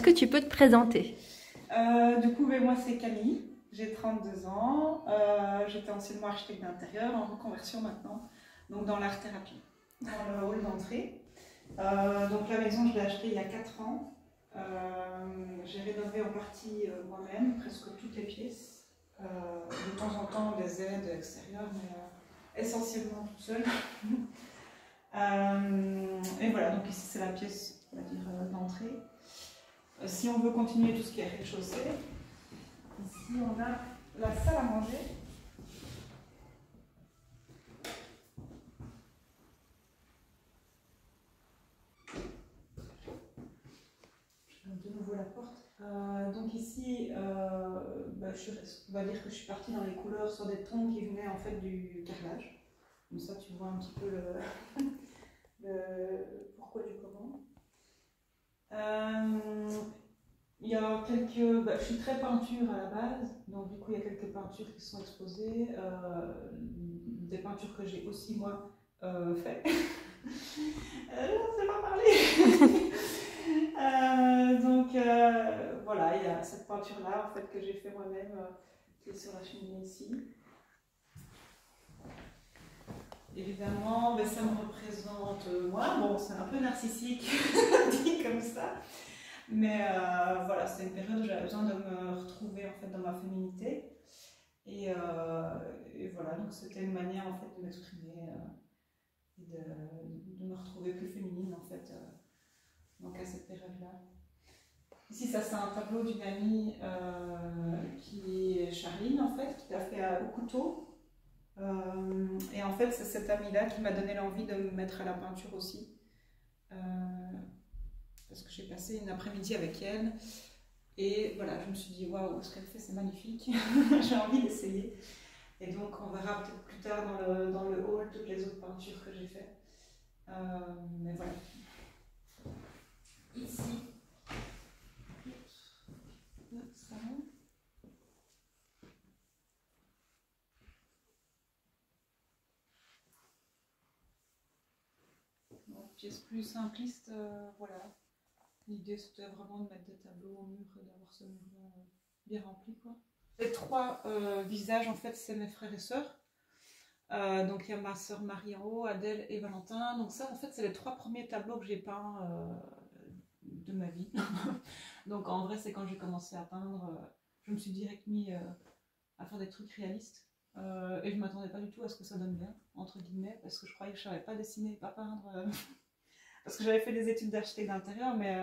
est-ce que tu peux te présenter? Du coup, moi c'est Camille, j'ai 32 ans, j'étais anciennement architecte d'intérieur, en reconversion maintenant, donc dans l'art-thérapie, dans le hall d'entrée. Donc la maison, je l'ai achetée il y a 4 ans. J'ai rénové en partie moi-même, presque toutes les pièces. De temps en temps des aides extérieures, mais essentiellement toute seule. Et voilà, donc ici c'est la pièce, on va dire, d'entrée. Si on veut continuer tout ce qui est rez-de-chaussée, ici on a la salle à manger. Je ferme de nouveau la porte. Donc ici, on va dire que je suis partie dans les couleurs sur des tons qui venaient en fait du carrelage. Comme ça tu vois un petit peu le pourquoi du comment. Il y a quelques... je suis très peinture à la base, donc du coup il y a quelques peintures qui sont exposées, des peintures que j'ai aussi moi fait. Je ne sais pas parler. Voilà, il y a cette peinture là en fait que j'ai fait moi-même qui est sur la cheminée ici. Évidemment, ça me représente moi. Bon, c'est un peu narcissique dit comme ça. Mais voilà, c'est une période où j'avais besoin de me retrouver en fait dans ma féminité. Et voilà, donc c'était une manière en fait de m'exprimer et de me retrouver plus féminine en fait donc à cette période-là. Ici, ça c'est un tableau d'une amie qui est Charline en fait, qui l'a fait au couteau. Et en fait, c'est cette amie-là qui m'a donné l'envie de me mettre à la peinture aussi. Parce que j'ai passé une après-midi avec elle. Et voilà, je me suis dit, waouh, ce qu'elle fait, c'est magnifique. J'ai envie d'essayer. Et donc, on verra peut-être plus tard dans le hall toutes les autres peintures que j'ai faites. Mais voilà. Ici, notre salon. Pièce plus simpliste, voilà. L'idée c'était vraiment de mettre des tableaux au mur et d'avoir ce mur bien rempli, quoi. Les 3 visages, en fait, c'est mes frères et sœurs. Donc il y a ma sœur Marie en haut, Adèle et Valentin. Donc ça, en fait, c'est les 3 premiers tableaux que j'ai peints de ma vie. Donc en vrai, c'est quand j'ai commencé à peindre, je me suis direct mis à faire des trucs réalistes. Et je ne m'attendais pas du tout à ce que ça donne bien, entre guillemets, parce que je croyais que je ne savais pas dessiner, pas peindre. Parce que j'avais fait des études d'architecte d'intérieur, mais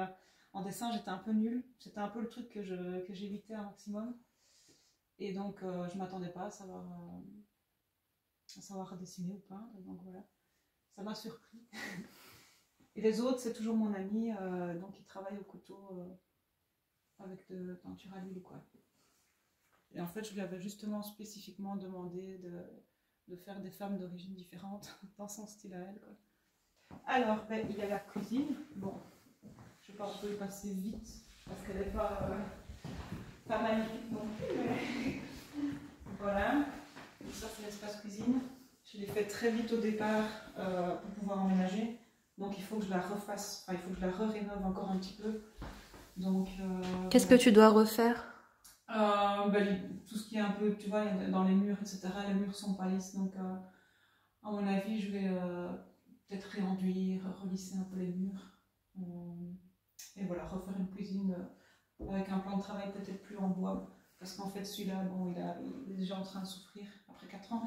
en dessin j'étais un peu nulle. C'était un peu le truc que j'évitais un maximum. Et donc je ne m'attendais pas à savoir dessiner ou peindre. Et donc voilà, ça m'a surpris. Et les autres, c'est toujours mon ami, donc il travaille au couteau avec de peinture à l'huile, quoi. Et en fait, je lui avais justement spécifiquement demandé de faire des femmes d'origine différente dans son style à elle, quoi. Alors, il y a la cuisine. Bon, je ne vais pas en passer vite parce qu'elle n'est pas magnifique non plus, mais voilà. Donc ça, c'est l'espace cuisine. Je l'ai fait très vite au départ pour pouvoir emménager. Donc il faut que je la refasse, enfin il faut que je la rénove encore un petit peu. Donc qu'est-ce que tu dois refaire? Tout ce qui est un peu, tu vois, dans les murs, etc. Les murs sont pas lisses, donc à mon avis, je vais peut-être réenduire, relisser un peu les murs. Et voilà, refaire une cuisine avec un plan de travail peut-être plus en bois. Parce qu'en fait, celui-là, bon, il est déjà en train de souffrir après 4 ans.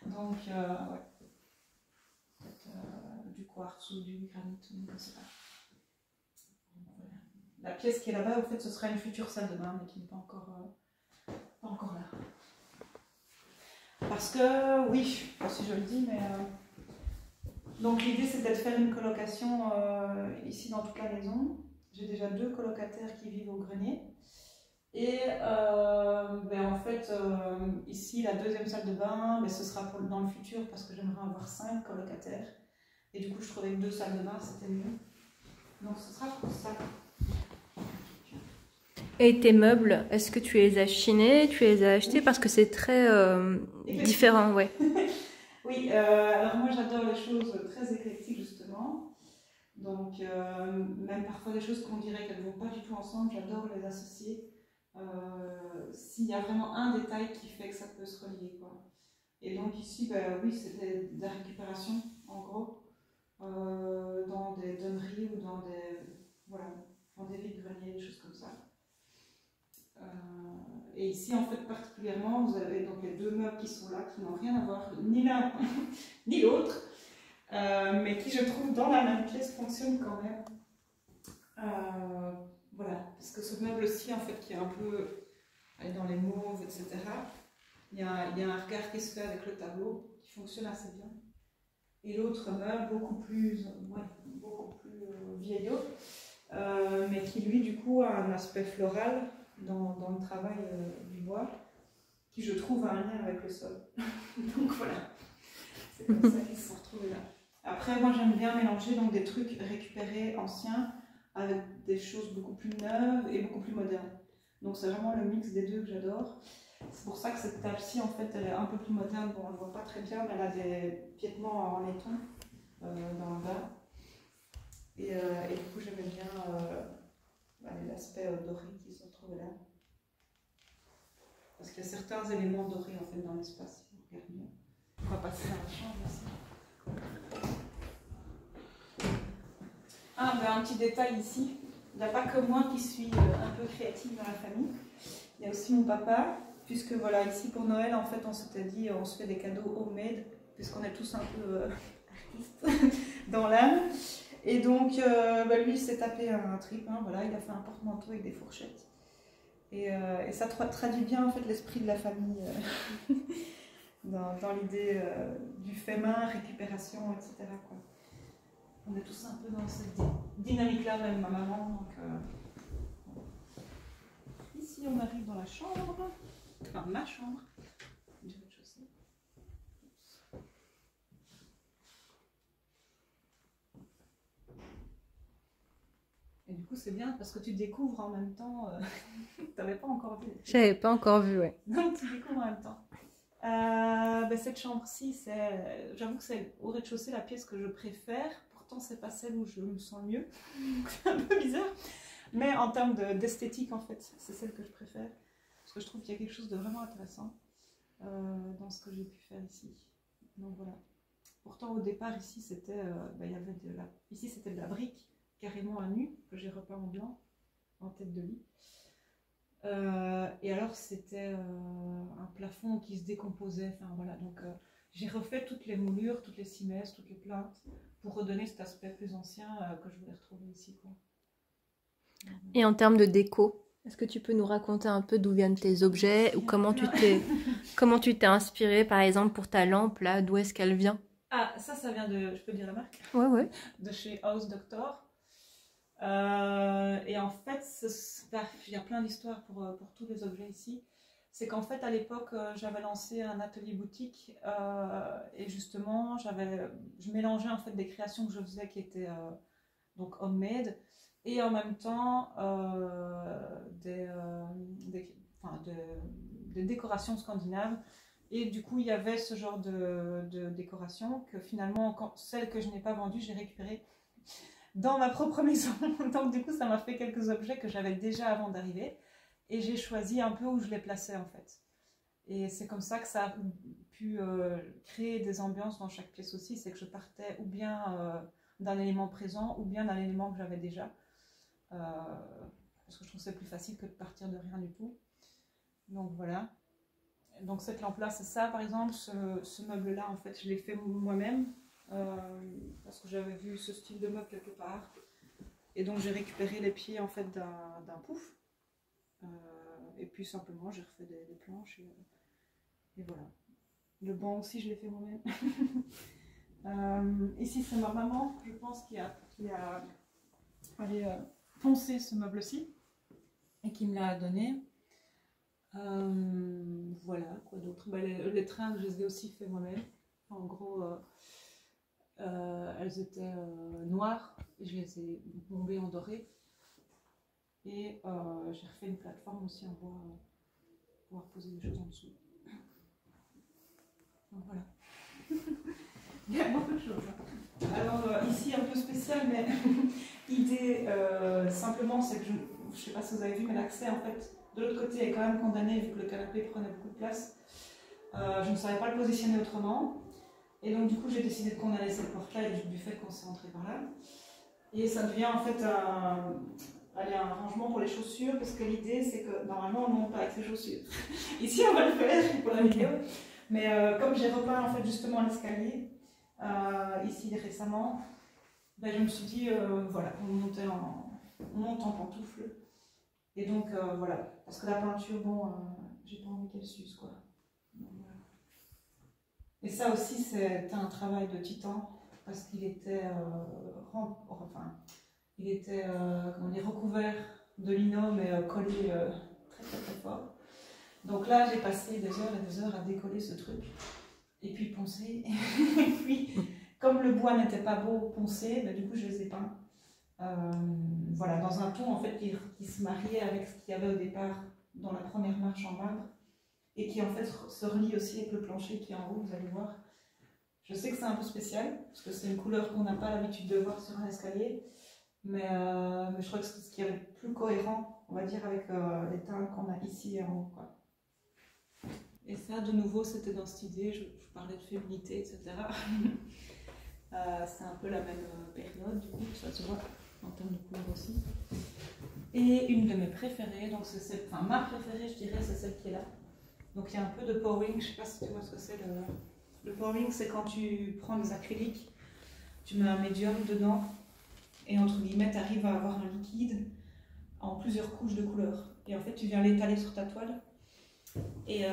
Donc, ouais. Peut-être du quartz ou du granit, je ne sais pas. Voilà. La pièce qui est là-bas, en fait, ce sera une future salle de bain, mais qui n'est pas encore là. Parce que, oui, je ne sais pas si je le dis, mais... donc l'idée, c'était de faire une colocation ici dans toute la maison. J'ai déjà 2 colocataires qui vivent au grenier. Et en fait, ici, la 2e salle de bain, ce sera dans le futur parce que j'aimerais avoir 5 colocataires. Et du coup, je trouvais que 2 salles de bain, c'était mieux. Donc, ce sera pour ça. Et tes meubles, est-ce que tu les as chinés, tu les as achetés? Parce que c'est très différent, ouais. Oui, alors moi, j'adore les choses très éclectiques, justement. Donc, même parfois des choses qu'on dirait qu'elles ne vont pas du tout ensemble, j'adore les associer. S'il y a vraiment un détail qui fait que ça peut se relier, quoi. Et donc ici, oui, c'était de la récupération, en gros, dans des donneries ou dans des vides-greniers, des choses comme ça. Et ici, en fait, particulièrement, vous avez donc les deux meubles qui sont là, qui n'ont rien à voir, ni l'un ni l'autre, mais qui, je trouve, dans la même pièce, fonctionnent quand même. Voilà, parce que ce meuble-ci, en fait, qui est un peu dans les mauves, etc., il y a un regard qui se fait avec le tableau, qui fonctionne assez bien. Et l'autre meuble, beaucoup plus vieillot, mais qui, lui, du coup, a un aspect floral dans le travail du bois, qui, je trouve, a un lien avec le sol. Donc voilà, c'est comme ça qu'ils se sont retrouvés là. Après, moi, j'aime bien mélanger donc, des trucs récupérés, anciens, avec des choses beaucoup plus neuves et beaucoup plus modernes. Donc c'est vraiment le mix des deux que j'adore. C'est pour ça que cette table-ci, en fait, elle est un peu plus moderne. Bon, on ne le voit pas très bien, mais elle a des piétements en laiton dans le bas. Et du coup, j'aimais bien l'aspect doré qui se retrouve là. Parce qu'il y a certains éléments dorés, en fait, dans l'espace. On va passer dans la chambre aussi. Un petit détail ici. Il n'y a pas que moi qui suis un peu créative dans la famille. Il y a aussi mon papa, puisque voilà, ici pour Noël, en fait, on s'était dit, on se fait des cadeaux homemade, puisqu'on est tous un peu artistes dans l'âme. Et donc, lui, il s'est tapé un trip, hein, voilà, il a fait un porte-manteau avec des fourchettes. Et ça traduit bien, en fait, l'esprit de la famille dans l'idée du fait main, récupération, etc., quoi. On est tous un peu dans cette dynamique-là, même ma maman. Donc, ici, on arrive dans la chambre, enfin ma chambre, du rez-de-chaussée. Et du coup, c'est bien parce que tu découvres en même temps. Tu n'avais pas encore vu. J'avais pas encore vu, ouais. Donc, tu découvres en même temps. Cette chambre-ci, j'avoue que c'est au rez-de-chaussée la pièce que je préfère. Pourtant, c'est pas celle où je me sens le mieux. C'est un peu bizarre. Mais en termes d'esthétique, en fait, c'est celle que je préfère. Parce que je trouve qu'il y a quelque chose de vraiment intéressant dans ce que j'ai pu faire ici. Donc voilà. Pourtant, au départ, ici, c'était c'était de la brique, carrément à nu, que j'ai repeint en blanc, en tête de lit. Et alors, c'était un plafond qui se décomposait. Enfin voilà. Donc, j'ai refait toutes les moulures, toutes les cimaises, toutes les plaintes, pour redonner cet aspect plus ancien que je voulais retrouver ici, quoi. Et en termes de déco, est-ce que tu peux nous raconter un peu d'où viennent tes objets ou comment tu t'es inspiré, par exemple, pour ta lampe, là, d'où est-ce qu'elle vient? Ah, ça vient de, je peux dire la marque? Ouais. De chez House Doctor. Et en fait, il y a plein d'histoires pour tous les objets ici. C'est qu'en fait, à l'époque, j'avais lancé un atelier boutique et justement, je mélangeais en fait des créations que je faisais qui étaient donc homemade et en même temps des décorations scandinaves. Et du coup, il y avait ce genre de décoration que finalement, celle que je n'ai pas vendue, j'ai récupérée dans ma propre maison. Donc du coup, ça m'a fait quelques objets que j'avais déjà avant d'arriver. Et j'ai choisi un peu où je les plaçais en fait. Et c'est comme ça que ça a pu créer des ambiances dans chaque pièce aussi. C'est que je partais ou bien d'un élément présent ou bien d'un élément que j'avais déjà. Parce que je trouve que c'est plus facile que de partir de rien du tout. Donc voilà. Donc cette lampe-là, c'est ça par exemple. Ce meuble-là, en fait, je l'ai fait moi-même. Parce que j'avais vu ce style de meuble quelque part. Et donc j'ai récupéré les pieds en fait d'un pouf. Et puis simplement j'ai refait des planches et voilà. Le banc aussi je l'ai fait moi-même. Ici c'est ma maman, je pense, qui a poncé ce meuble-ci et qui me l'a donné. Voilà, quoi d'autre. Les tringles je les ai aussi fait moi-même. En gros, elles étaient noires et je les ai bombées en doré. Et j'ai refait une plateforme aussi en bois pour pouvoir poser des choses en dessous. Donc voilà. Il y a beaucoup de choses. Hein. Alors ici un peu spécial, mais l'idée simplement c'est que je ne sais pas si vous avez vu, mais l'accès en fait de l'autre côté est quand même condamné vu que le canapé prenait beaucoup de place. Je ne savais pas le positionner autrement. Et donc du coup j'ai décidé de condamner cette porte-là et du fait qu'on s'est entré par là. Et ça devient en fait un rangement pour les chaussures, parce que l'idée c'est que normalement on ne monte pas avec ses chaussures. Ici on va le faire pour la vidéo. Mais comme j'ai repeint en fait justement l'escalier ici récemment, ben, je me suis dit voilà, on monte en pantoufles. Et donc voilà, parce que la peinture, bon, j'ai pas envie qu'elle s'use quoi. Donc, voilà. Et ça aussi c'est un travail de titan, parce qu'il était comment dire, recouvert de lino mais collé très fort. Donc là j'ai passé des heures et des heures à décoller ce truc et puis poncer. Et puis comme le bois n'était pas beau poncé, ben, du coup je les ai peints. Voilà, dans un ton en fait qui se mariait avec ce qu'il y avait au départ dans la première marche en marbre et qui en fait se relie aussi avec le plancher qui est en haut, vous allez voir. Je sais que c'est un peu spécial parce que c'est une couleur qu'on n'a pas l'habitude de voir sur un escalier, mais je crois que c'est ce qui est le plus cohérent, on va dire, avec les teintes qu'on a ici et en haut, quoi. Et ça, de nouveau, c'était dans cette idée, je parlais de féminité, etc. C'est un peu la même période, du coup, ça se voit en termes de couleur aussi. Et une de mes préférées, donc c'est celle, enfin ma préférée, je dirais, c'est celle qui est là. Donc il y a un peu de pouring, je ne sais pas si tu vois ce que c'est le pouring, c'est quand tu prends des acryliques, tu mets un médium dedans, et entre guillemets, tu arrives à avoir un liquide en plusieurs couches de couleurs. Et en fait, tu viens l'étaler sur ta toile. Et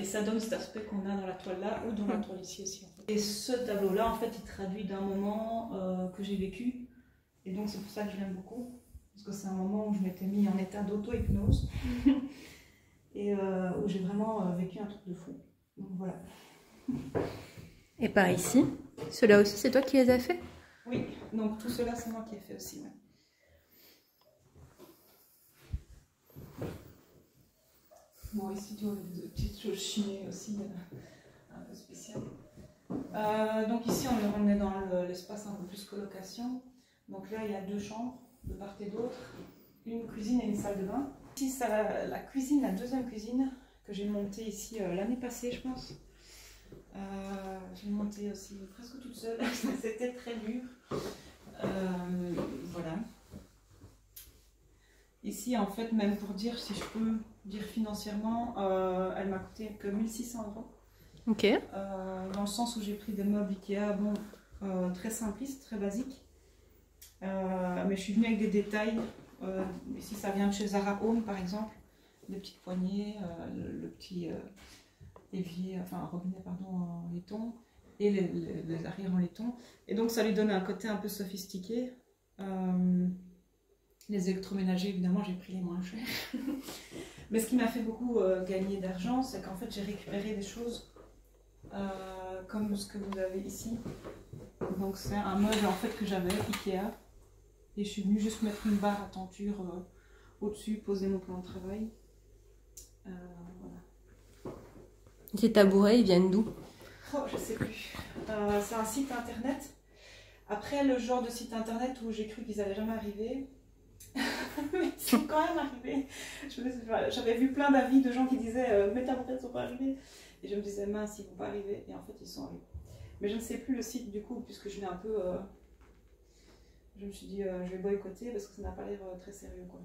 ça donne cet aspect qu'on a dans la toile là ou dans la toile ici aussi. En fait. Et ce tableau là en fait il traduit d'un moment que j'ai vécu et donc c'est pour ça que je l'aime beaucoup parce que c'est un moment où je m'étais mis en état d'auto-hypnose et où j'ai vraiment vécu un truc de fou. Donc voilà. Et par ici, ceux-là aussi c'est toi qui les as fait? Oui, donc tout cela c'est moi qui ai fait aussi. Ouais. Bon, ici, tu vois, des petites choses chinées aussi, un peu spéciales. Donc ici, on est dans l'espace un peu plus colocation. Donc là, il y a 2 chambres, de part et d'autre, une cuisine et une salle de bain. Ici, c'est la cuisine, la deuxième cuisine, que j'ai montée ici l'année passée, je pense. J'ai monté aussi presque toute seule, c'était très dur. Voilà. Ici, en fait, même pour dire, si je peux dire financièrement, elle m'a coûté que 1 600 €. Ok. Dans le sens où j'ai pris des meubles Ikea, bon, très simplistes, très basiques. Mais je suis venue avec des détails. Ici, ça vient de chez Zara Home, par exemple. Des petites poignées, le petit évier, enfin un robinet, pardon, en laiton. Et les arrières en laiton. Et donc, ça lui donne un côté un peu sophistiqué. Les électroménagers, évidemment, j'ai pris les moins chers. Mais ce qui m'a fait beaucoup gagner d'argent, c'est qu'en fait, j'ai récupéré des choses comme ce que vous avez ici. Donc, c'est un meuble en fait que j'avais, Ikea. Et je suis venue juste mettre une barre à tenture au-dessus, poser mon plan de travail. Voilà. Ces tabourets, ils viennent d'où? Oh, je sais plus. C'est un site internet. Après, le genre de site internet où j'ai cru qu'ils n'allaient jamais arriver. Mais ils sont quand même arrivés. J'avais vu plein d'avis de gens qui disaient mes tabourets ne sont pas arrivés. Et je me disais mince, ils ne vont pas arriver. Et en fait, ils sont arrivés. Mais je ne sais plus le site du coup, puisque je l'ai un peu. Je me suis dit, je vais boycotter parce que ça n'a pas l'air très sérieux, quoi.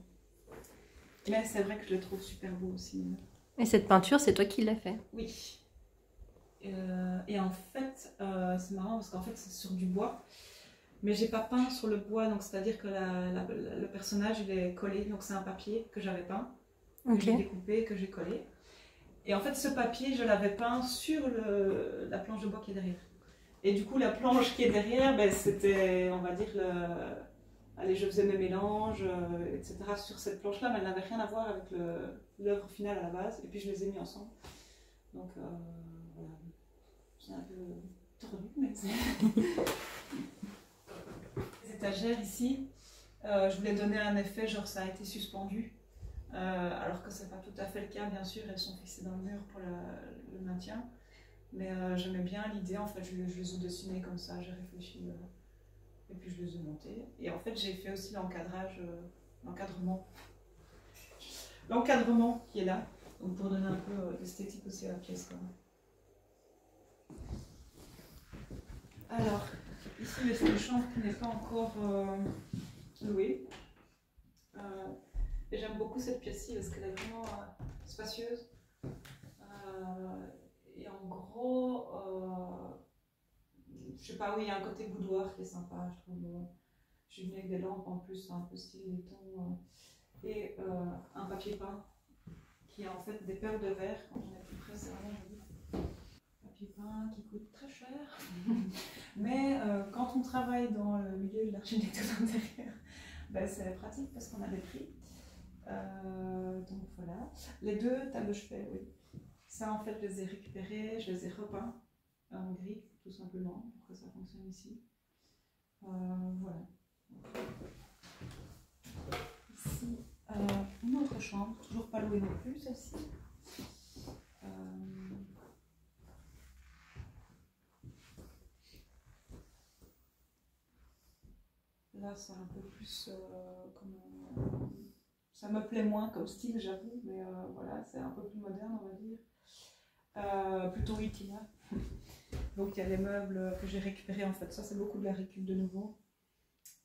Mais c'est vrai que je le trouve super beau aussi. Et cette peinture, c'est toi qui l'as fait? Oui. Et en fait, c'est marrant parce qu'en fait, c'est sur du bois. Mais j'ai pas peint sur le bois, donc c'est-à-dire que le personnage il est collé, donc c'est un papier que j'avais peint, que j'ai découpé, que j'ai collé. Et en fait ce papier je l'avais peint sur la planche de bois qui est derrière. Et du coup la planche qui est derrière, ben, c'était, on va dire, allez, je faisais mes mélanges, etc. sur cette planche-là, mais elle n'avait rien à voir avec l'œuvre finale à la base, et puis je les ai mis ensemble. Donc voilà, c'est un peu tordu, mais c'est... Étagères ici, je voulais donner un effet genre ça a été suspendu, alors que c'est pas tout à fait le cas, bien sûr, elles sont fixées dans le mur pour le maintien, mais j'aimais bien l'idée, en fait je les ai dessinées comme ça, j'ai réfléchi Et puis je les ai montés. Et en fait, j'ai fait aussi l'encadrage, l'encadrement qui est là, donc pour donner un peu d'esthétique aussi à la pièce quand même. Alors, ici, c'est une chambre qui n'est pas encore louée. Et j'aime beaucoup cette pièce-ci parce qu'elle est vraiment spacieuse. Et en gros, je sais pas, oui, il y a un côté boudoir qui est sympa, je trouve. Je suis venue avec des lampes en plus, un peu style laiton. Et un papier peint qui a en fait des perles de verre. Quand on est plus près, c'est vraiment joli. Papier peint qui coûte très cher. Mais quand on travaille dans le milieu de l'architecture d'intérieur, ben, c'est pratique parce qu'on a des prix. Donc voilà. Les deux tables de chevet, oui. Ça, en fait, je les ai récupérés, je les ai repeints en gris, tout simplement, pour que ça fonctionne ici. Voilà. Ici, une autre chambre, toujours pas louée non plus, celle-ci. Là, c'est un peu plus ça me plaît moins comme style, j'avoue, mais voilà, c'est un peu plus moderne, on va dire. Plutôt IKEA. Donc il y a les meubles que j'ai récupérés, en fait, ça c'est beaucoup de la récup de nouveau.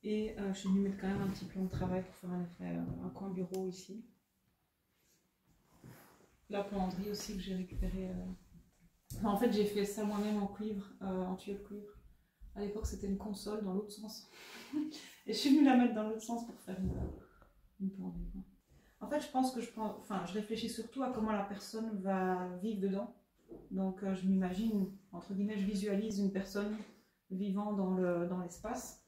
Et je suis venue mettre quand même un petit plan de travail pour faire un coin bureau ici. La penderie aussi que j'ai récupérée. Enfin, en fait, j'ai fait ça moi-même en cuivre, en tuyau de cuivre. À l'époque, c'était une console dans l'autre sens. Et je suis venue la mettre dans l'autre sens pour faire une penderie. En fait, je pense que je réfléchis surtout à comment la personne va vivre dedans. Donc, je m'imagine, entre guillemets, je visualise une personne vivant dans l'espace.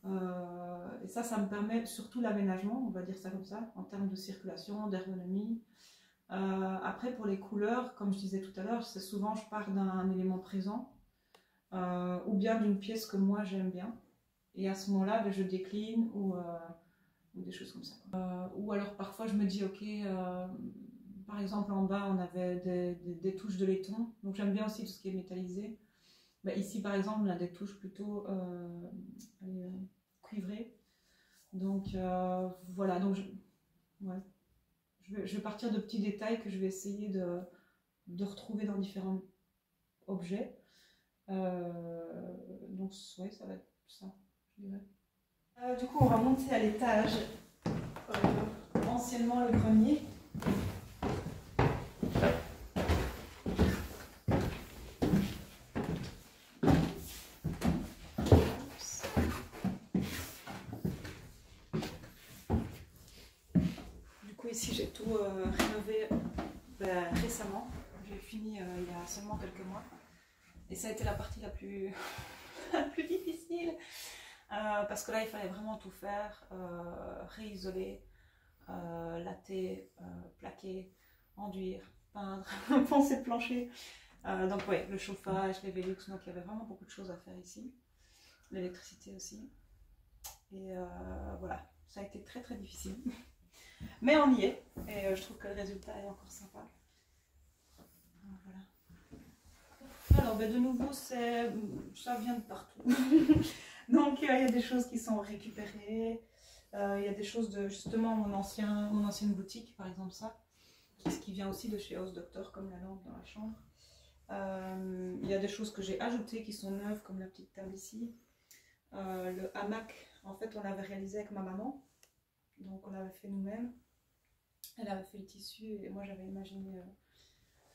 Et ça me permet surtout l'aménagement, on va dire ça comme ça, en termes de circulation, d'ergonomie. Après, pour les couleurs, comme je disais tout à l'heure, c'est souvent je pars d'un élément présent ou bien d'une pièce que moi j'aime bien. Et à ce moment-là, ben, je décline ou des choses comme ça. Ou alors parfois je me dis, ok, par exemple en bas on avait des touches de laiton, donc j'aime bien aussi tout ce qui est métallisé. Ben, ici par exemple on a des touches plutôt cuivrées. Donc voilà, donc je vais partir de petits détails que je vais essayer de retrouver dans différents objets. Donc ouais, ça va être ça, je dirais. Du coup, on va monter à l'étage, anciennement le grenier. Du coup, ici, j'ai tout rénové récemment. J'ai fini il y a seulement quelques mois. Et ça a été la partie la plus, la plus difficile. Parce que là, il fallait vraiment tout faire, réisoler, latter, plaquer, enduire, peindre, poncer le plancher. Donc ouais, le chauffage, les Velux, donc il y avait vraiment beaucoup de choses à faire ici. L'électricité aussi. Et voilà, ça a été très très difficile. Mais on y est, et je trouve que le résultat est encore sympa. Voilà. Alors ben, de nouveau, ça vient de partout. Donc il y a des choses qui sont récupérées, il y a des choses de justement mon ancienne boutique, par exemple ça, qui vient aussi de chez House Doctor, comme la lampe dans la chambre. Il y a des choses que j'ai ajoutées qui sont neuves, comme la petite table ici. Le hamac, en fait on l'avait réalisé avec ma maman, donc on l'avait fait nous-mêmes. Elle avait fait le tissu et moi j'avais imaginé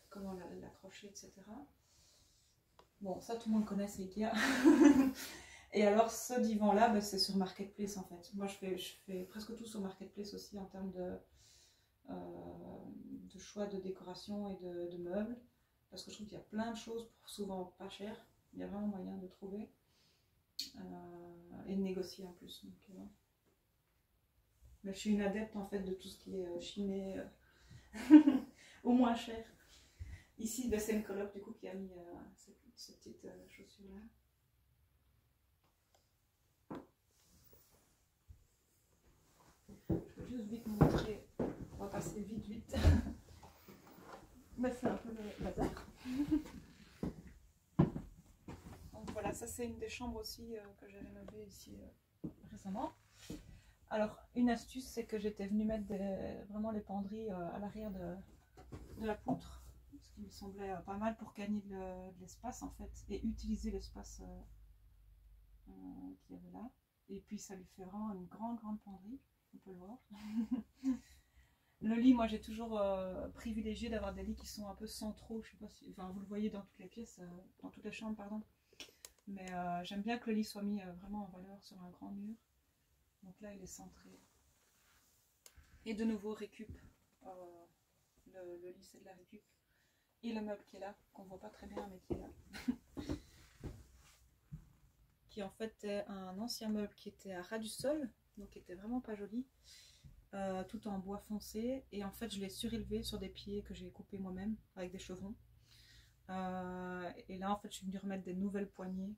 comment l'accrocher, etc. Bon, ça tout le monde connaît, c'est Ikea. Et alors ce divan là, ben, c'est sur Marketplace en fait. Moi je fais presque tout sur Marketplace aussi en termes de choix de décoration et de meubles. Parce que je trouve qu'il y a plein de choses pour souvent pas cher. Il y a vraiment moyen de trouver. Et de négocier en plus. Donc, mais je suis une adepte en fait de tout ce qui est chiné au moins cher. Ici ben, c'est une coloc du coup qui a mis ces petites chaussures là. Je peux juste vite vous montrer, on va passer vite. Mais c'est un peu le bazar. Donc voilà, ça c'est une des chambres aussi que j'ai rénovées arrivé ici récemment. Alors, une astuce, c'est que j'étais venue mettre vraiment les penderies à l'arrière de la poutre, ce qui me semblait pas mal pour gagner de l'espace en fait, et utiliser l'espace qu'il y avait là. Et puis ça lui fait vraiment une grande penderie, on peut le voir. Le lit, moi j'ai toujours privilégié d'avoir des lits qui sont un peu centraux, je sais pas si, enfin vous le voyez dans toutes les pièces, dans toutes les chambres pardon. Mais j'aime bien que le lit soit mis vraiment en valeur sur un grand mur. Donc là il est centré. Et de nouveau récup, le lit c'est de la récup. Et le meuble qui est là, qu'on voit pas très bien mais qui est là. Qui en fait est un ancien meuble qui était à ras du sol, donc qui était vraiment pas joli. Tout en bois foncé, et en fait je l'ai surélevé sur des pieds que j'ai coupés moi-même avec des chevrons. Et là en fait je suis venue remettre des nouvelles poignées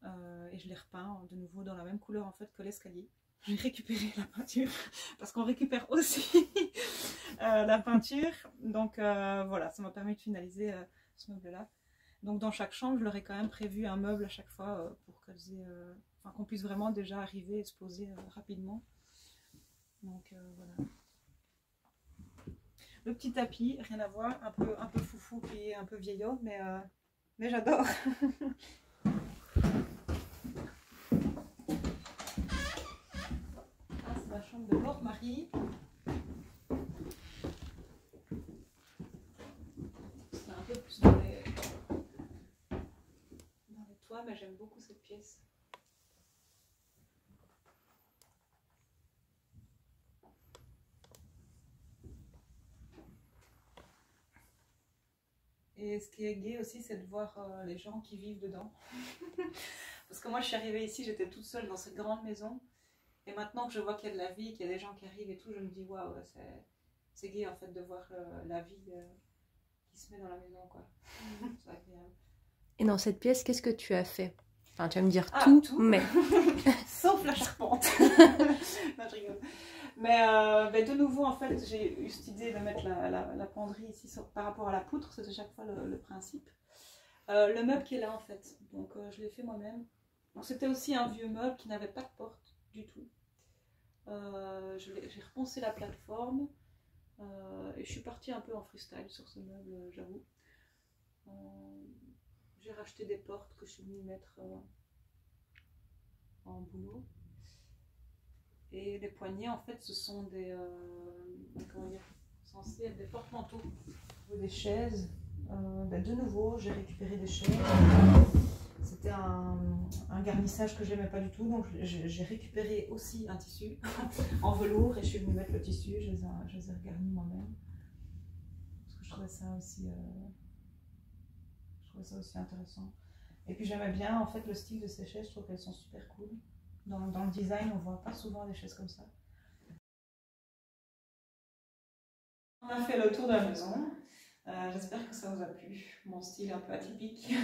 et je les repeins de nouveau dans la même couleur en fait que l'escalier. J'ai récupéré la peinture parce qu'on récupère aussi la peinture, donc voilà, ça m'a permis de finaliser ce meuble là. Donc dans chaque chambre je leur ai quand même prévu un meuble à chaque fois pour qu'elles aient, qu'on puisse vraiment déjà arriver et se poser rapidement. Donc voilà. Le petit tapis, rien à voir, un peu foufou et un peu vieillot, mais j'adore. Ah, c'est la chambre de Laure Marie. C'est un peu plus dans les toits, mais j'aime beaucoup cette pièce. Et ce qui est gai aussi, c'est de voir les gens qui vivent dedans. Parce que moi, je suis arrivée ici, j'étais toute seule dans cette grande maison. Et maintenant que je vois qu'il y a de la vie, qu'il y a des gens qui arrivent et tout, je me dis, waouh, c'est gai en fait de voir la vie qui se met dans la maison, quoi. C'est agréable. Et dans cette pièce, qu'est-ce que tu as fait? Enfin, tu vas me dire tout, mais... Sauf la charpente. Non, je rigole. Mais de nouveau, en fait, j'ai eu cette idée de mettre la penderie ici par rapport à la poutre, c'est à chaque fois le principe. Le meuble qui est là, en fait, donc je l'ai fait moi-même. C'était aussi un vieux meuble qui n'avait pas de porte du tout. J'ai reponcé la plateforme et je suis partie un peu en freestyle sur ce meuble, j'avoue. J'ai racheté des portes que je suis venue mettre en boulot. Et les poignées, en fait, ce sont des, comment dire, censés être des porte-manteaux ou des chaises. De nouveau, j'ai récupéré des chaises. C'était un garnissage que j'aimais pas du tout, donc j'ai récupéré aussi un tissu en velours et je suis venue mettre le tissu. Je les ai regarnis moi-même parce que je trouvais ça aussi intéressant. Et puis j'aimais bien en fait le style de ces chaises. Je trouve qu'elles sont super cool. Dans le design, on voit pas souvent des chaises comme ça. On a fait le tour de la maison. J'espère que ça vous a plu. Mon style un peu atypique.